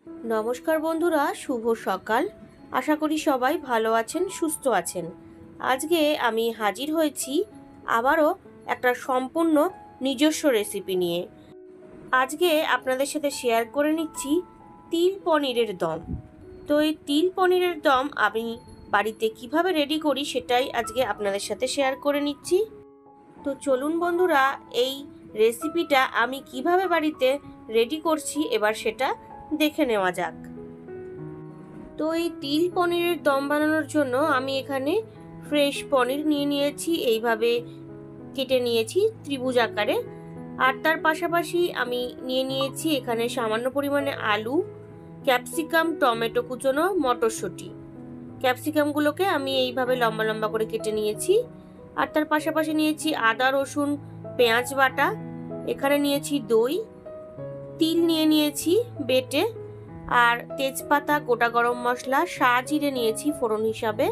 নমস্কার বন্ধুরা, শুভ সকাল। আশা করি সবাই ভালো আছেন, সুস্থ আছেন। আজকে আমি হাজির হয়েছি আবারও একটা সম্পূর্ণ নিজস্ব রেসিপি নিয়ে। আজকে আপনাদের সাথে শেয়ার করে নিচ্ছি তিল পনিরের দম। তো এই তিল পনিরের দম আমি বাড়িতে কিভাবে রেডি করি সেটাই আজকে আপনাদের সাথে শেয়ার করে নিচ্ছি। তো চলুন বন্ধুরা, এই রেসিপিটা আমি কিভাবে বাড়িতে রেডি করছি এবার সেটা দেখে নেওয়া যাক। তো এই তিল পনিরের দম বানানোর জন্য আমি এখানে ফ্রেশ পনির নিয়ে নিয়েছি, এইভাবে কেটে নিয়েছি ত্রিভুজ আকারে। আর তার পাশাপাশি আমি নিয়ে নিয়েছি এখানে সামান্য পরিমাণে আলু, ক্যাপসিকাম, টমেটো কুচোনো, মটরশুঁটি। ক্যাপসিকামগুলোকে আমি এইভাবে লম্বা লম্বা করে কেটে নিয়েছি। আর তার পাশাপাশি নিয়েছি আদা, রসুন, পেঁয়াজ বাটা। এখানে নিয়েছি দই, তিল নিয়ে নিয়েছি বেটে, আর তেজপাতা, গোটা গরম মশলা, সাজিরে নিয়েছি ফোড়ন হিসাবে।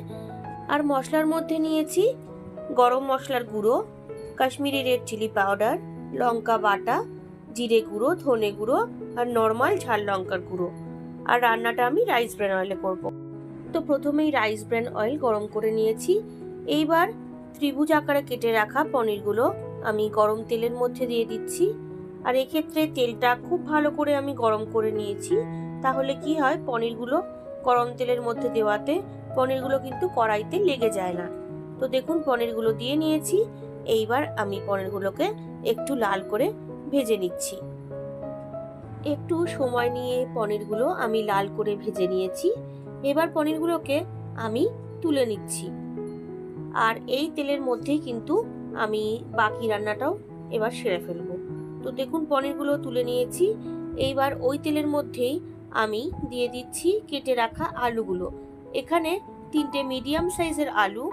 আর মশলার মধ্যে নিয়েছি গরম মশলার গুঁড়ো, কাশ্মীরি রেড চিলি পাউডার, লঙ্কা বাটা, জিরে গুঁড়ো, ধনে গুঁড়ো আর নর্মাল ঝাল লঙ্কার গুঁড়ো। আর রান্নাটা আমি রাইস ব্র্যান অয়েলে করব। তো প্রথমেই রাইস ব্র্যান অয়েল গরম করে নিয়েছি। এইবার ত্রিভুজ আকারে কেটে রাখা পনিরগুলো আমি গরম তেলের মধ্যে দিয়ে দিচ্ছি। আর এক্ষেত্রে তেলটা খুব ভালো করে আমি গরম করে নিয়েছি, তাহলে কি হয়, পনিরগুলো গরম তেলের মধ্যে দেওয়াতে পনিরগুলো কিন্তু কড়াইতে লেগে যায় না। তো দেখুন পনিরগুলো দিয়ে নিয়েছি। এইবার আমি পনিরগুলোকে একটু লাল করে ভেজে নিচ্ছি। একটু সময় নিয়ে পনিরগুলো আমি লাল করে ভেজে নিয়েছি। এবার পনিরগুলোকে আমি তুলে নিচ্ছি। আর এই তেলের মধ্যেই কিন্তু আমি বাকি রান্নাটাও এবার সেরে ফেলবো। তো দেখুন পনিরগুলো তুলে নিয়েছি। এইবার ওই তেলের মধ্যেই আমি দিয়ে দিচ্ছি কেটে রাখা আলুগুলো। এখানে 3টে মিডিয়াম সাইজের আলু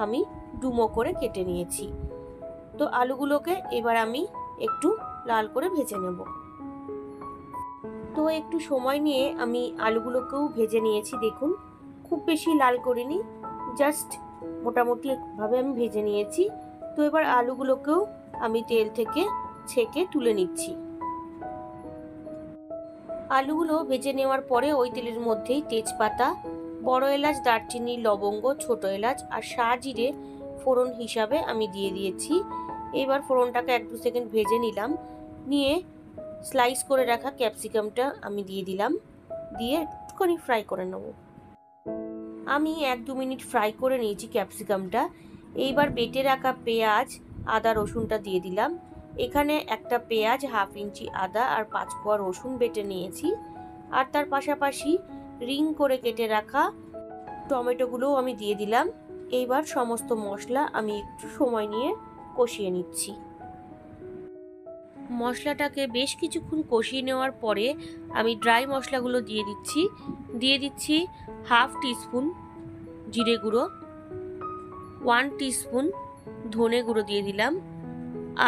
আমি ডুমো করে কেটে নিয়েছি। তো আলুগুলোকে এবার আমি একটু লাল করে ভেজে নেব। তো একটু সময় নিয়ে আমি আলুগুলোকেও ভেজে নিয়েছি। দেখুন খুব বেশি লাল করিনি, জাস্ট মোটামুটি ভাবে আমি ভেজে নিয়েছি। তো এবার আলুগুলোকেও আমি তেল থেকে ছেঁকে তুলে নিচ্ছি। আলুগুলো ভেজে নেওয়ার পরে ওই তেলের মধ্যেই তেজপাতা, বড় এলাচ, দারচিনি, লবঙ্গ, ছোট এলাচ আর সাজিরে ফোড়ন হিসাবে আমি দিয়ে দিয়েছি। এবার ফোড়নটাকে 1-2 সেকেন্ড ভেজে নিলাম। নিয়ে স্লাইস করে রাখা ক্যাপসিকামটা আমি দিয়ে দিলাম, দিয়ে একটুখানি ফ্রাই করে নেব। আমি 1-2 মিনিট ফ্রাই করে নিয়েছি ক্যাপসিকামটা। এইবার বেটে রাখা পেঁয়াজ, আদা, রসুনটা দিয়ে দিলাম। এখানে একটা পেঁয়াজ, 1/2 ইঞ্চি আদা আর 5 কোয়া রসুন বেটে নিয়েছি। আর তার পাশাপাশি রিং করে কেটে রাখা টমেটোগুলোও আমি দিয়ে দিলাম। এইবার সমস্ত মশলা আমি একটু সময় নিয়ে কষিয়ে নিচ্ছি। মশলাটাকে বেশ কিছুক্ষণ কষিয়ে নেওয়ার পরে আমি ড্রাই মশলাগুলো দিয়ে দিচ্ছি 1/2 টিস্পুন জিরে গুঁড়ো, 1 টিস্পুন ধনে গুঁড়ো দিয়ে দিলাম।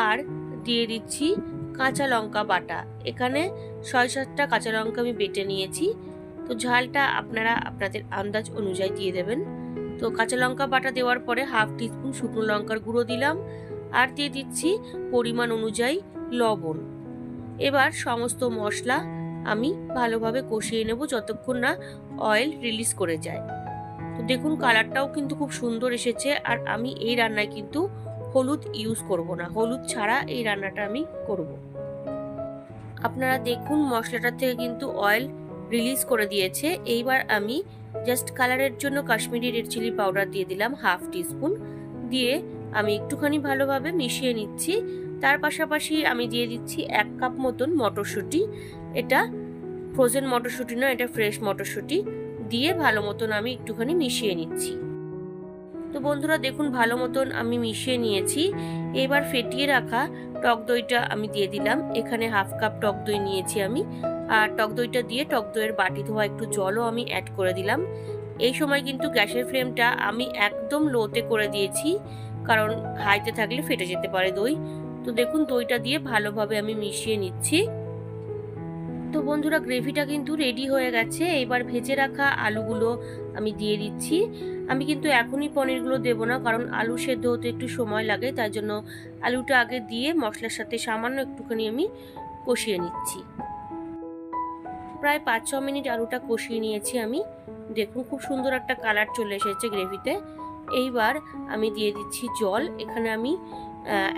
আর দিয়ে দিচ্ছি কাঁচা লঙ্কা বাটা। এখানে 6-7টা কাঁচা লঙ্কা আমি বেটে নিয়েছি। তো ঝালটা আপনারা আপনাদের আন্দাজ অনুযায়ী দিয়ে দেবেন। তো কাঁচা লঙ্কা বাটা দেওয়ার পরে 1/2 টিস্পুন শুকনো লঙ্কার গুঁড়ো দিলাম। আর দিয়ে দিচ্ছি পরিমাণ অনুযায়ী লবণ। এবার সমস্ত মশলা আমি ভালোভাবে কষিয়ে নেব যতক্ষণ না অয়েল রিলিজ করে যায়। তো দেখুন কালারটাও কিন্তু খুব সুন্দর এসেছে। আর আমি এই রান্নায় কিন্তু হলুদ ইউজ করব না, হলুদ ছাড়া এই রান্নাটা আমি করব। আপনারা দেখুন মশলাটা থেকে কিন্তু অয়েল রিলিজ করে দিয়েছে। এইবার আমি জাস্ট কালারের জন্য কাশ্মীরি রেড চিলি পাউডার দিয়ে দিলাম 1/2 টিস্পুন, দিয়ে আমি একটুখানি ভালোভাবে মিশিয়ে নিচ্ছি। তার পাশাপাশি আমি দিয়ে দিচ্ছি 1 কাপ মতন মটরশুঁটি। এটা ফ্রোজেন মটরশুঁটি নয়, এটা ফ্রেশ মটরশুঁটি। দিয়ে ভালো মতন আমি একটুখানি মিশিয়ে নিচ্ছি। তো বন্ধুরা দেখুন ভালো মতন আমি মিশিয়ে নিয়েছি। এবার ফেটিয়ে রাখা টক দইটা আমি দিয়ে দিলাম। এখানে 1/2 কাপ টক দই নিয়েছি আমি। আর টক দইটা দিয়ে টক দইয়ের বাটি ধোয়া একটু জলও আমি অ্যাড করে দিলাম। এই সময় কিন্তু গ্যাসের ফ্লেমটা আমি একদম লোতে করে দিয়েছি, কারণ হাইতে থাকলে ফেটে যেতে পারে দই। তো দেখুন দইটা দিয়ে ভালোভাবে আমি মিশিয়ে নিচ্ছি। তো বন্ধুরা গ্রেভিটা কিন্তু রেডি হয়ে গেছে। এবার ভেজে রাখা আলুগুলো আমি দিয়ে দিচ্ছি। আমি কিন্তু এখনই পনিরগুলো দেবো না, কারণ আলু সেদ্ধ হতে একটু সময় লাগে, তাই জন্য আলুটা আগে দিয়ে মশলার সাথে সামান্য একটুখানি আমি কষিয়ে নিচ্ছি। প্রায় 5-6 মিনিট আলুটা কষিয়ে নিয়েছি আমি। দেখুন খুব সুন্দর একটা কালার চলে এসেছে গ্রেভিতে। এইবার আমি দিয়ে দিচ্ছি জল। এখানে আমি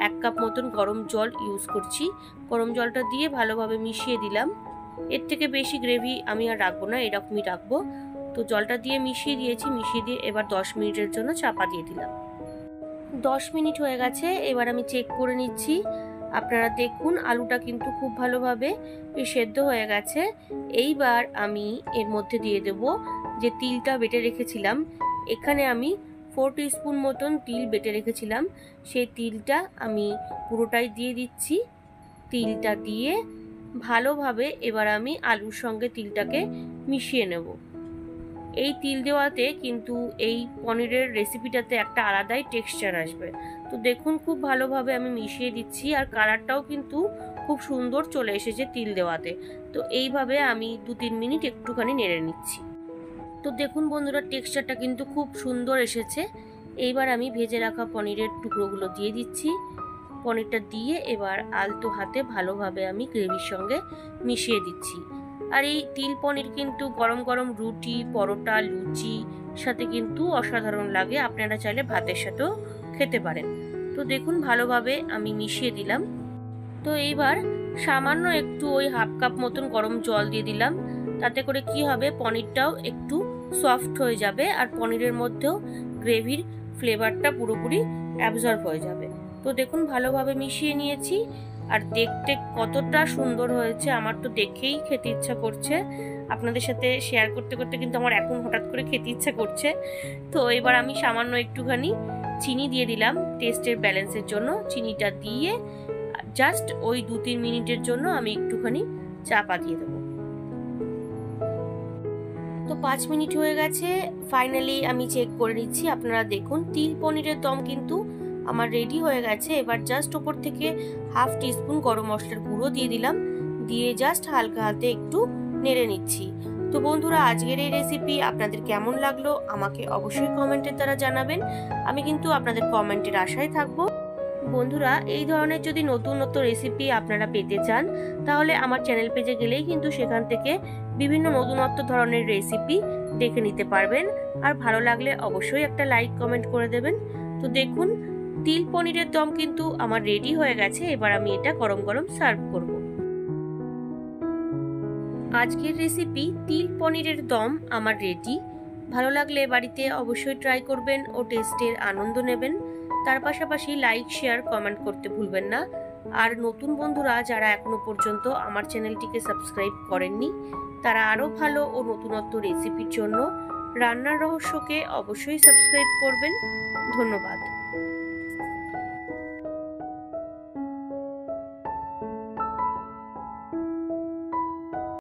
1 কাপ মতন গরম জল ইউজ করছি। গরম জলটা দিয়ে ভালোভাবে মিশিয়ে দিলাম। এর থেকে বেশি গ্রেভি আমি আর রাখবো না, এরকমই রাখবো। তো জলটা দিয়ে মিশিয়ে দিয়েছি, মিশিয়ে দিয়ে এবার 10 মিনিটের জন্য চাপা দিয়ে দিলাম। 10 মিনিট হয়ে গেছে, এবার আমি চেক করে নিচ্ছি। আপনারা দেখুন আলুটা কিন্তু খুব ভালোভাবে সেদ্ধ হয়ে গেছে। এইবার আমি এর মধ্যে দিয়ে দেব যে তিলটা বেটে রেখেছিলাম। এখানে আমি 4 টিস্পুন মতন তিল বেটে রেখেছিলাম, সেই তিলটা আমি পুরোটাই দিয়ে দিচ্ছি। তিলটা দিয়ে ভালোভাবে এবার আমি আলুর সঙ্গে তিলটাকে মিশিয়ে নেব। এই তিল দেওয়াতে কিন্তু এই পনিরের রেসিপিটাতে একটা আলাদাই টেক্সচার আসবে। তো দেখুন খুব ভালোভাবে আমি মিশিয়ে দিচ্ছি, আর কালারটাও কিন্তু খুব সুন্দর চলে এসেছে তিল দেওয়াতে। তো এইভাবে আমি 2-3 মিনিট একটুখানি নেড়ে নিচ্ছি। তো দেখুন বন্ধুরা, টেক্সচারটা কিন্তু খুব সুন্দর এসেছে। এইবার আমি ভেজে রাখা পনিরের টুকরোগুলো দিয়ে দিচ্ছি। পনিরটা দিয়ে এবার আলতো হাতে ভালোভাবে আমি গ্রেভির সঙ্গে মিশিয়ে দিচ্ছি। আর এই তিল পনির কিন্তু গরম গরম রুটি, পরোটা, লুচি সাথে কিন্তু অসাধারণ লাগে। আপনারা চাইলে ভাতের সাথেও খেতে পারেন। তো দেখুন ভালোভাবে আমি মিশিয়ে দিলাম। তো এইবার সামান্য একটু ওই 1/2 কাপ মতন গরম জল দিয়ে দিলাম। তাতে করে কি হবে, পনিরটাও একটু সফট হয়ে যাবে, আর পনিরের মধ্যেও গ্রেভির ফ্লেভারটা পুরোপুরি অ্যাবজর্ব হয়ে যাবে। তো দেখুন ভালোভাবে মিশিয়ে নিয়েছি, আর দেখতে কতটা সুন্দর হয়েছে আমার তো দেখেই খেতে ইচ্ছা করছে। আপনাদের সাথে শেয়ার করতে করতে কিন্তু আমার এখন হঠাৎ করে খেতে ইচ্ছা করছে। তো এবার আমি সামান্য একটুখানি চিনি দিয়ে দিলাম টেস্টের ব্যালেন্সের জন্য। চিনিটা দিয়ে জাস্ট ওই 2-3 মিনিটের জন্য আমি একটুখানি চাপা দিয়ে দেবো। তো 5 মিনিট হয়ে গেছে, ফাইনালি আমি চেক করে নিচ্ছি। আপনারা দেখুন তিল পনিরের দম কিন্তু আমার রেডি হয়ে গেছে। এবার জাস্ট ওপর থেকে 1/2 টিস্পুন গরম মশলার গুঁড়ো দিয়ে দিলাম, দিয়ে জাস্ট হালকা হাতে একটু নেড়ে নিচ্ছি। তো বন্ধুরা, আজকের এই রেসিপি আপনাদের কেমন লাগলো আমাকে অবশ্যই কমেন্টের দ্বারা জানাবেন। আমি কিন্তু আপনাদের কমেন্টের আশায় থাকবো। বন্ধুরা, এই ধরনের যদি নতুন নতুন রেসিপি আপনারা পেতে চান, তাহলে আমার চ্যানেল পেজে গেলেই কিন্তু সেখান থেকে বিভিন্ন নতুনত্ব ধরনের রেসিপি দেখে নিতে পারবেন। আর ভালো লাগলে অবশ্যই একটা লাইক কমেন্ট করে দেবেন। তো দেখুন তিল পনিরের দম কিন্তু আমার রেডি হয়ে গেছে। এবার আমি এটা গরম গরম সার্ভ করব। আজকের রেসিপি তিল পনিরের দম আমার রেডি। ভালো লাগলে বাড়িতে অবশ্যই ট্রাই করবেন ও টেস্টের আনন্দ নেবেন। তার পাশাপাশি লাইক, শেয়ার, কমেন্ট করতে ভুলবেন না। আর নতুন বন্ধুরা যারা এখনো পর্যন্ত আমার চ্যানেলটিকে সাবস্ক্রাইব করেননি, তারা আরও ভালো ও নতুনত্ব রেসিপির জন্য রান্নার রহস্যকে অবশ্যই সাবস্ক্রাইব করবেন। ধন্যবাদ।